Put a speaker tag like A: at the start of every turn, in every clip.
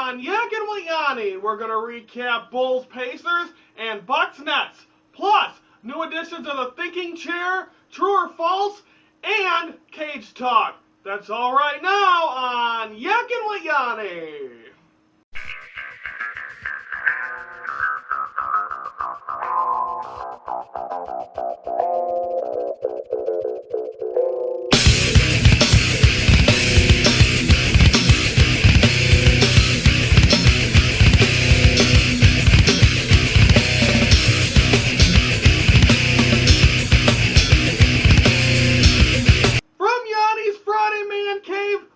A: on Yackin Wit Yoni, we're going to recap Bulls Pacers and Bucks Nets, plus new additions to the thinking chair, true or false, and cage talk. That's all right now on Yackin Wit Yoni.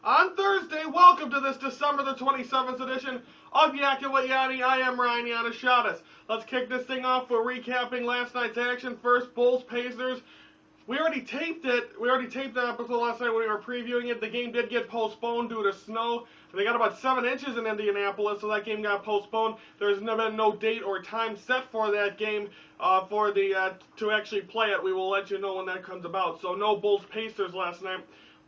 A: On Thursday, welcome to this December the 27th edition of Yackin Wit Yoni. I am Ryan Yanishatis. Let's kick this thing off with recapping last night's action. First, Bulls Pacers. We already taped it. We already taped that episode last night when we were previewing it. The game did get postponed due to snow. They got about 7 inches in Indianapolis, so that game got postponed. There's been no date or time set for that game to actually play it. We will let you know when that comes about. So no Bulls Pacers last night.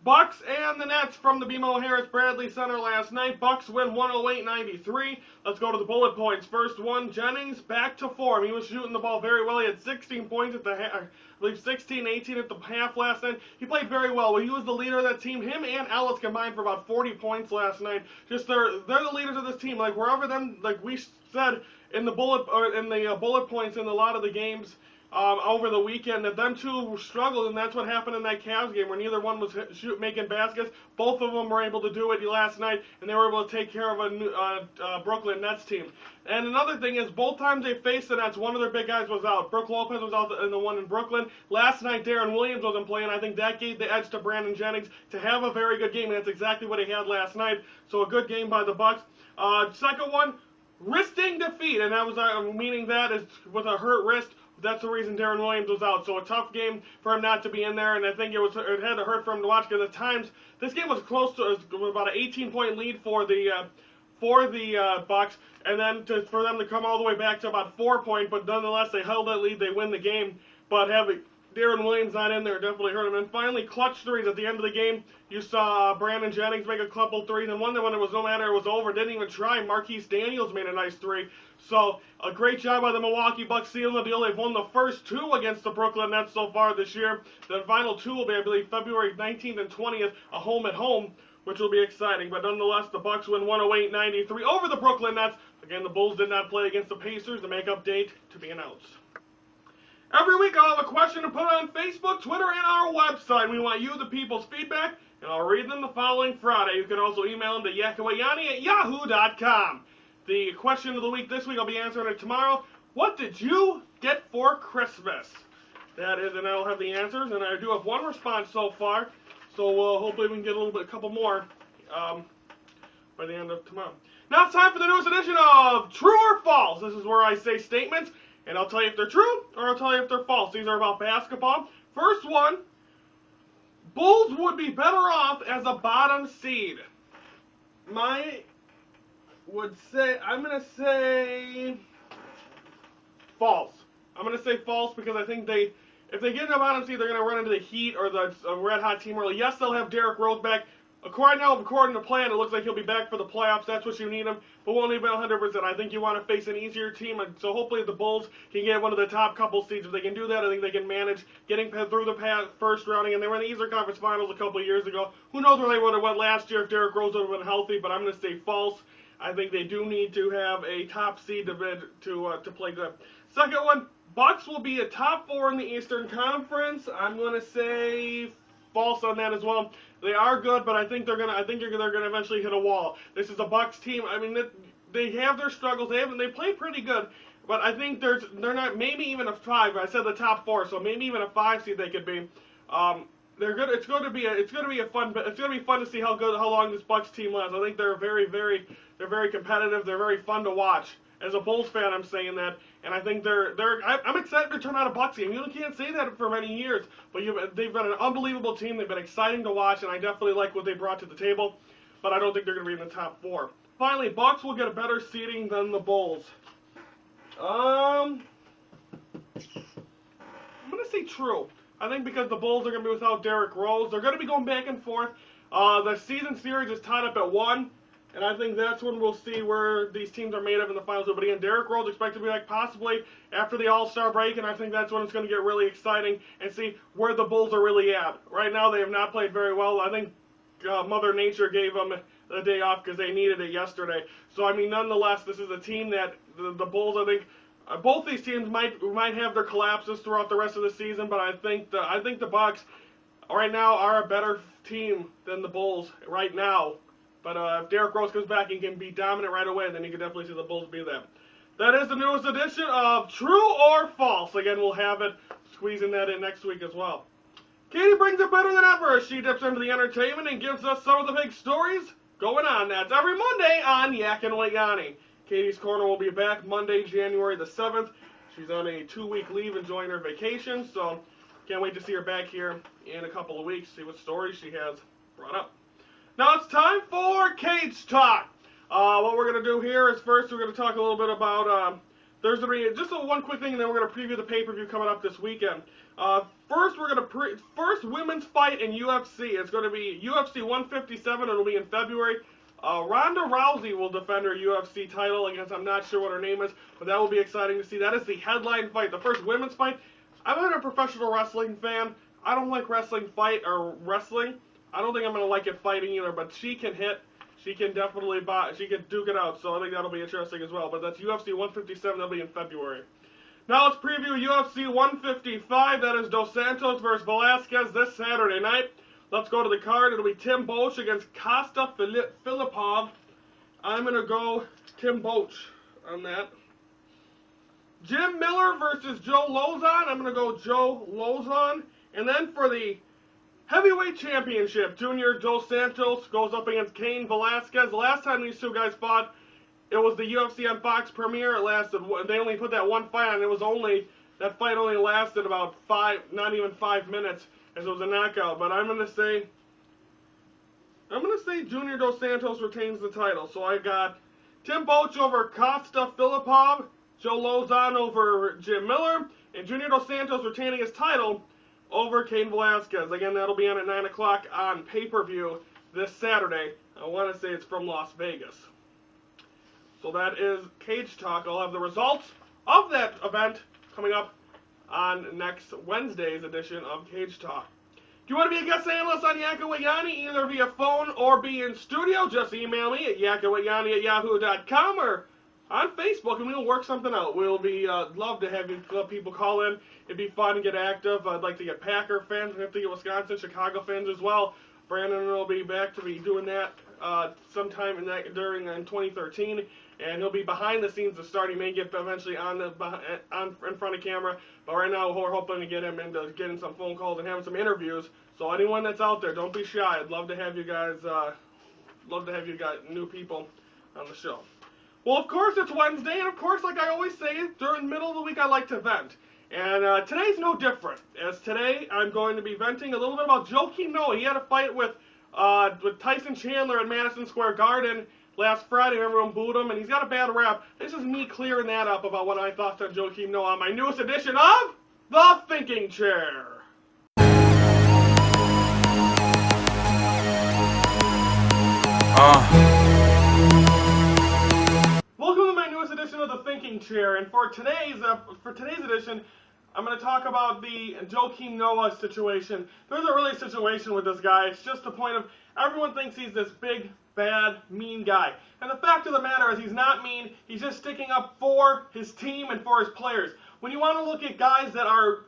A: Bucks and the Nets from the BMO Harris Bradley Center last night. Bucks win 108-93. Let's go to the bullet points. First one, Jennings back to form. He was shooting the ball very well. He had 16 points at the half, I believe 16, 18 at the half last night. He played very well. He was the leader of that team. Him and Ellis combined for about 40 points last night. Just they're the leaders of this team. Like wherever them, like we said in the bullet points in a lot of the games. Over the weekend, that them two struggled, and that's what happened in that Cavs game where neither one was making baskets. Both of them were able to do it last night, and they were able to take care of a Brooklyn Nets team. And another thing is, both times they faced the Nets, one of their big guys was out. Brook Lopez was out in the one in Brooklyn. Last night, Darren Williams wasn't playing. I think that gave the edge to Brandon Jennings to have a very good game, and that's exactly what he had last night. So a good game by the Bucks. Second one, wristing defeat, and that was meaning that is with a hurt wrist. That's the reason Darren Williams was out. So a tough game for him not to be in there, and I think it had to hurt for him to watch because at times this game was close to about an 18-point lead for the Bucks, and then for them to come all the way back to about 4 points, but nonetheless they held that lead, they win the game. But having Darren Williams not in there definitely hurt him. And finally, clutch threes at the end of the game. You saw Brandon Jennings make a couple threes, and one that when it was no matter it was over, didn't even try. Marquise Daniels made a nice three. So a great job by the Milwaukee Bucks sealing the deal. They've won the first 2 against the Brooklyn Nets so far this year. The final 2 will be, I believe, February 19th and 20th, a home-and-home, which will be exciting. But nonetheless, the Bucks win 108-93 over the Brooklyn Nets. Again, the Bulls did not play against the Pacers. The makeup date to be announced. Every week I'll have a question to put on Facebook, Twitter, and our website. We want you, the people's feedback, and I'll read them the following Friday. You can also email them to yakkinwityoni@yahoo.com. The question of the week this week, I'll be answering it tomorrow. What did you get for Christmas? That is, and I'll have the answers, and I do have 1 response so far, so hopefully we can get a couple more by the end of tomorrow. Now it's time for the newest edition of True or False. This is where I say statements, and I'll tell you if they're true, or I'll tell you if they're false. These are about basketball. First one, Bulls would be better off as a bottom seed. I'm going to say false. I'm going to say false because I think if they get in the bottom seed, they're going to run into the Heat or the Red Hot team early. Yes, they'll have Derrick Rose back. According to plan, it looks like he'll be back for the playoffs. That's what you need him. But won't even 100%. I think you want to face an easier team. And so hopefully the Bulls can get one of the top couple seeds. If they can do that, I think they can manage getting through the first rounding. And they were in the Eastern Conference Finals a couple of years ago. Who knows where they would have went last year if Derrick Rose would have been healthy. But I'm going to say false. I think they do need to have a top seed to play good. Second one, Bucks will be a top 4 in the Eastern Conference. I'm going to say false on that as well. They are good, but I think they're gonna eventually hit a wall. This is a Bucks team. I mean, they have their struggles. They play pretty good, but I think they're not maybe even a 5. I said the top 4, so maybe even a 5 seed they could be. They're good. It's going to be fun to see how long this Bucks team lasts. I think they're very competitive. They're very fun to watch. As a Bulls fan, I'm saying that, and I think I'm excited to turn out a Bucks game. You can't say that for many years, but they've been an unbelievable team. They've been exciting to watch, and I definitely like what they brought to the table. But I don't think they're going to be in the top 4. Finally, Bucks will get a better seeding than the Bulls. I'm going to say true. I think because the Bulls are going to be without Derrick Rose, they're going to be going back and forth. The season series is tied up at 1. And I think that's when we'll see where these teams are made of in the finals. But again, Derrick Rose expected to be back possibly after the All-Star break, and I think that's when it's going to get really exciting and see where the Bulls are really at. Right now, they have not played very well. I think Mother Nature gave them a day off because they needed it yesterday. So, I mean, nonetheless, this is a team that the Bulls, I think, both these teams might have their collapses throughout the rest of the season, but I think the Bucks right now are a better team than the Bulls right now. But if Derrick Rose comes back and can be dominant right away, then you can definitely see the Bulls be them. That is the newest edition of True or False. Again, we'll have it squeezing that in next week as well. Katie brings it better than ever as she dips into the entertainment and gives us some of the big stories going on. That's every Monday on Yackin Wit Yoni. Katie's Corner will be back Monday, January the 7th. She's on a 2-week leave enjoying her vacation, so can't wait to see her back here in a couple of weeks, see what stories she has brought up. Now it's time for Cage Talk. What we're going to do here is first we're going to talk a little bit about, there's going to be just one quick thing, and then we're going to preview the pay-per-view coming up this weekend. First, we're going to first women's fight in UFC. It's going to be UFC 157. It'll be in February. Ronda Rousey will defend her UFC title against, I'm not sure what her name is, but that will be exciting to see. That is the headline fight, the first women's fight. I'm not a professional wrestling fan. I don't like wrestling. I don't think I'm going to like it fighting either, but she can hit. She can definitely she can duke it out, so I think that'll be interesting as well. But that's UFC 157. That'll be in February. Now let's preview UFC 155. That is Dos Santos versus Velasquez this Saturday night. Let's go to the card. It'll be Tim Boetsch against Costa Filipov. I'm going to go Tim Boetsch on that. Jim Miller versus Joe Lauzon. I'm going to go Joe Lauzon. And then for the heavyweight championship, Junior Dos Santos goes up against Cain Velasquez. The last time these two guys fought, it was the UFC on Fox premiere. It lasted, they only put that one fight on. That fight only lasted about not even 5 minutes, as it was a knockout. But I'm gonna say Junior Dos Santos retains the title. So I got Tim Boetsch over Costa Filipov, Joe Lauzon over Jim Miller, and Junior Dos Santos retaining his title over Cain Velasquez. Again, that'll be on at 9 o'clock on pay-per-view this Saturday. I want to say it's from Las Vegas. So that is Cage Talk. I'll have the results of that event coming up on next Wednesday's edition of Cage Talk. If you want to be a guest analyst on Yackin Wit Yoni, either via phone or be in studio, just email me at yackinwityoni@yahoo.com or on Facebook, and we'll work something out. We'll be love to have people call in. It'd be fun to get active. I'd like to get Packer fans. We have to get Wisconsin, Chicago fans as well. Brandon will be back to be doing that sometime in 2013, and he'll be behind the scenes to start. He may get eventually in front of camera, but right now we're hoping to get him into getting some phone calls and having some interviews. So anyone that's out there, don't be shy. I'd love to have you guys. New people on the show. Well, of course, it's Wednesday, and of course, like I always say, during the middle of the week, I like to vent. And today's no different, as today I'm going to be venting a little bit about Joakim Noah. He had a fight with Tyson Chandler at Madison Square Garden last Friday. Everyone booed him, and he's got a bad rap. This is me clearing that up about what I thought on Joakim Noah on my newest edition of The Thinking Chair. Welcome to my newest edition of The Thinking Chair, and for today's edition, I'm going to talk about the Joakim Noah situation. There isn't really a situation with this guy. It's just the point of everyone thinks he's this big, bad, mean guy. And the fact of the matter is he's not mean. He's just sticking up for his team and for his players. When you want to look at guys that are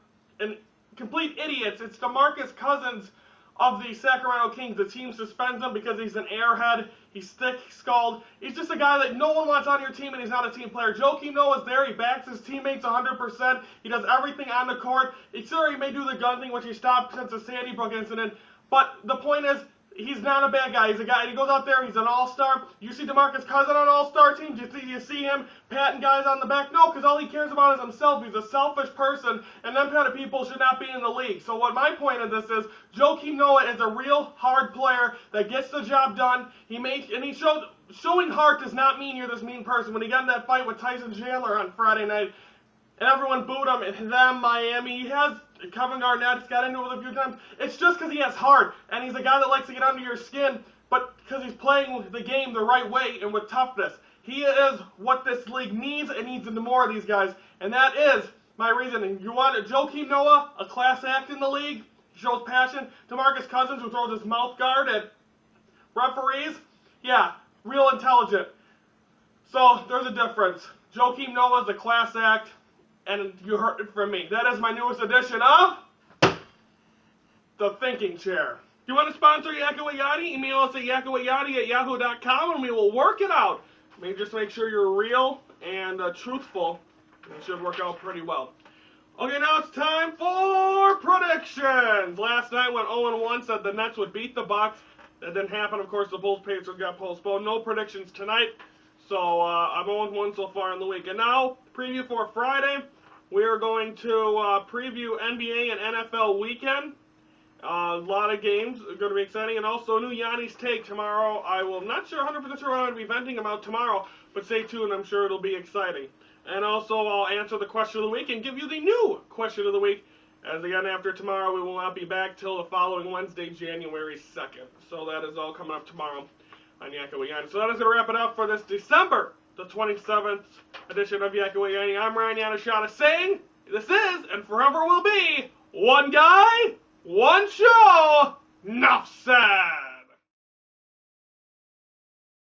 A: complete idiots, it's DeMarcus Cousins of the Sacramento Kings. The team suspends him because he's an airhead. He's thick-skulled. He's just a guy that no one wants on your team, and he's not a team player. Joakim Noah's there. He backs his teammates 100%. He does everything on the court. He may do the gun thing, which he stopped since the Sandy Brook incident. But the point is, he's not a bad guy. He's a guy, and he goes out there, he's an all-star. You see DeMarcus Cousins on all-star teams, you see him patting guys on the back? No, because all he cares about is himself. He's a selfish person, and them kind of people should not be in the league. So what my point of this is, Joakim Noah is a real hard player that gets the job done. Showing heart does not mean you're this mean person. When he got in that fight with Tyson Chandler on Friday night, and everyone booed him, and them, Miami, he has Kevin Garnett's got into it a few times. It's just because he has heart, and he's a guy that likes to get under your skin. but because he's playing the game the right way and with toughness. He is what this league needs, and needs more of these guys, and that is my reasoning. You want Joakim Noah, a class act in the league, shows passion. DeMarcus Cousins, who throws his mouth guard at referees, yeah, real intelligent. So there's a difference. Joakim Noah is a class act, and you heard it from me. That is my newest edition of The Thinking Chair. If you want to sponsor Yackin Wit Yoni, email us at yackinwityoni@yahoo.com, and we will work it out. Just make sure you're real and truthful. It should work out pretty well. Okay, now it's time for predictions. Last night went 0-1, said the Nets would beat the Bucks. That didn't happen. Of course, the Bulls-Pacers got postponed. No predictions tonight. So I'm 0-1 so far in the week. And now, preview for Friday. We are going to preview NBA and NFL weekend. A lot of games are going to be exciting. And also, new Yanni's Take tomorrow. I'm not sure, 100% sure what I'm going to be venting about tomorrow. But stay tuned. I'm sure it'll be exciting. And also, I'll answer the question of the week and give you the new question of the week. As again, after tomorrow, we will not be back till the following Wednesday, January 2nd. So that is all coming up tomorrow on Yackin Wit Yoni. So that is going to wrap it up for this December the 27th edition of Yackin Wit Yoni. I'm Ryan Yanashada saying, this is, and forever will be, one guy, one show, enough said.